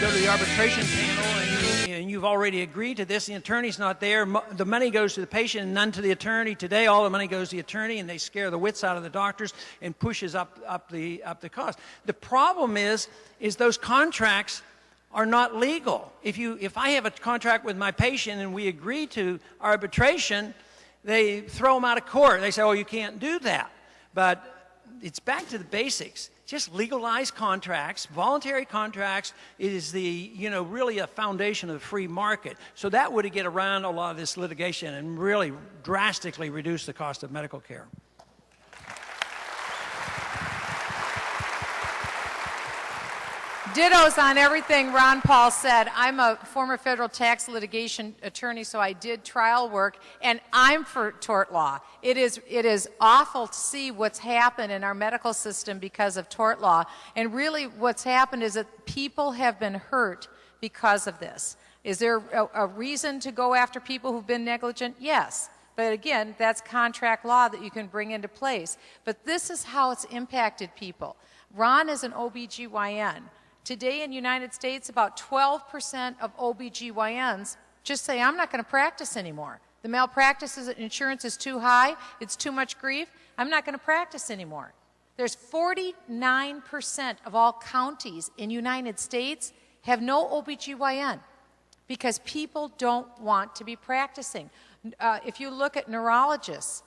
go to the arbitration panel and you've already agreed to this, the attorney's not there, the money goes to the patient and none to the attorney. Today, all the money goes to the attorney, and they scare the wits out of the doctors and pushes up the cost. The problem is those contracts are not legal. If I have a contract with my patient and we agree to arbitration, they throw them out of court. They say, oh, you can't do that. But it's back to the basics. Just legalize contracts. Voluntary contracts is really a foundation of the free market. So that would get around a lot of this litigation and really drastically reduce the cost of medical care. Dittos on everything Ron Paul said. I'm a former federal tax litigation attorney, so I did trial work, and I'm for tort law. It is awful to see what's happened in our medical system because of tort law, and really what's happened is that people have been hurt because of this. Is there a reason to go after people who've been negligent? Yes. But again, that's contract law that you can bring into place. But this is how it's impacted people. Ron is an OBGYN. Today in the United States, about 12% of OBGYNs just say, I'm not going to practice anymore. The malpractice insurance is too high, it's too much grief, I'm not going to practice anymore. There's 49% of all counties in the United States have no OBGYN because people don't want to be practicing. If you look at neurologists,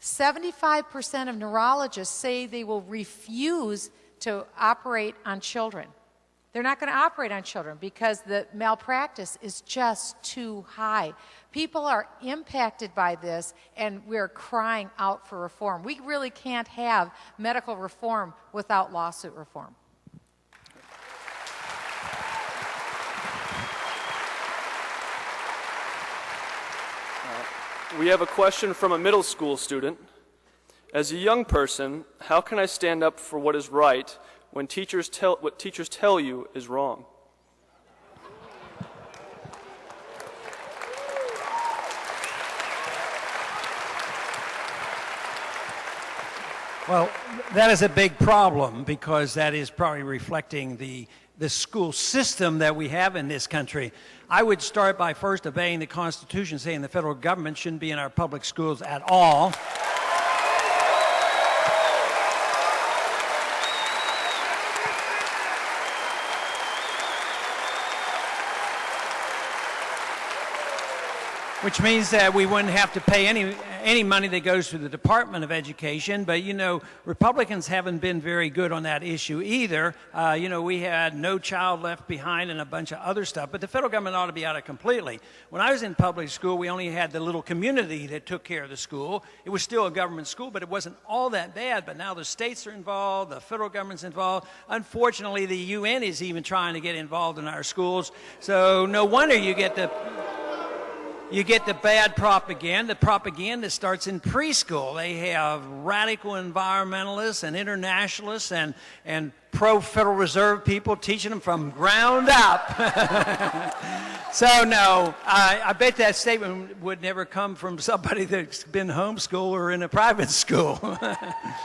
75% of neurologists say they will refuse to operate on children. They're not going to operate on children because the malpractice is just too high. People are impacted by this, and we're crying out for reform. We really can't have medical reform without lawsuit reform. We have a question from a middle school student. As a young person, how can I stand up for what is right when what teachers tell you is wrong? Well, that is a big problem because that is probably reflecting the school system that we have in this country. I would start by first obeying the Constitution, saying the federal government shouldn't be in our public schools at all. Which means that we wouldn't have to pay any money that goes to the Department of Education. But, Republicans haven't been very good on that issue either. We had No Child Left Behind and a bunch of other stuff. But the federal government ought to be out of it completely. When I was in public school, we only had the little community that took care of the school. It was still a government school, but it wasn't all that bad. But now the states are involved, the federal government's involved. Unfortunately, the UN is even trying to get involved in our schools. So no wonder you get the bad propaganda. The propaganda starts in preschool. They have radical environmentalists and internationalists and pro-Federal Reserve people teaching them from ground up. So no, I bet that statement would never come from somebody that's been homeschooled or in a private school.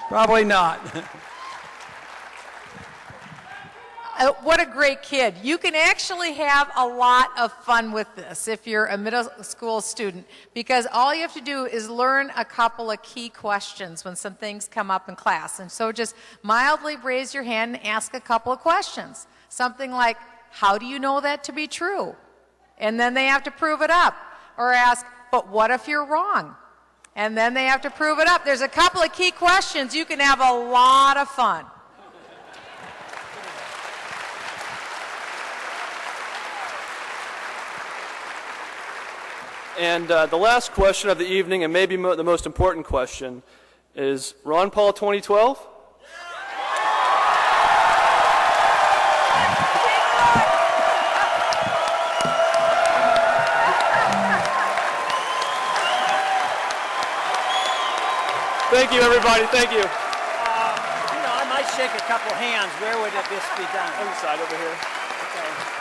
Probably not. What a great kid. You can actually have a lot of fun with this if you're a middle school student, because all you have to do is learn a couple of key questions when some things come up in class. And so just mildly raise your hand and ask a couple of questions. Something like, how do you know that to be true? And then they have to prove it up. Or ask, but what if you're wrong? And then they have to prove it up. There's a couple of key questions. You can have a lot of fun. And the last question of the evening, and maybe the most important question, is Ron Paul 2012? Thank you, everybody. Thank you. I might shake a couple hands. Where would this be done? On the side over here. Okay.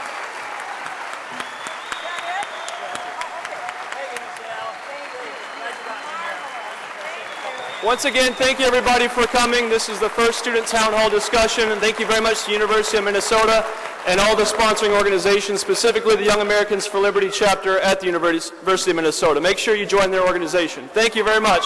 Once again, thank you everybody for coming. This is the first student town hall discussion, and thank you very much to the University of Minnesota and all the sponsoring organizations, specifically the Young Americans for Liberty chapter at the University of Minnesota. Make sure you join their organization. Thank you very much.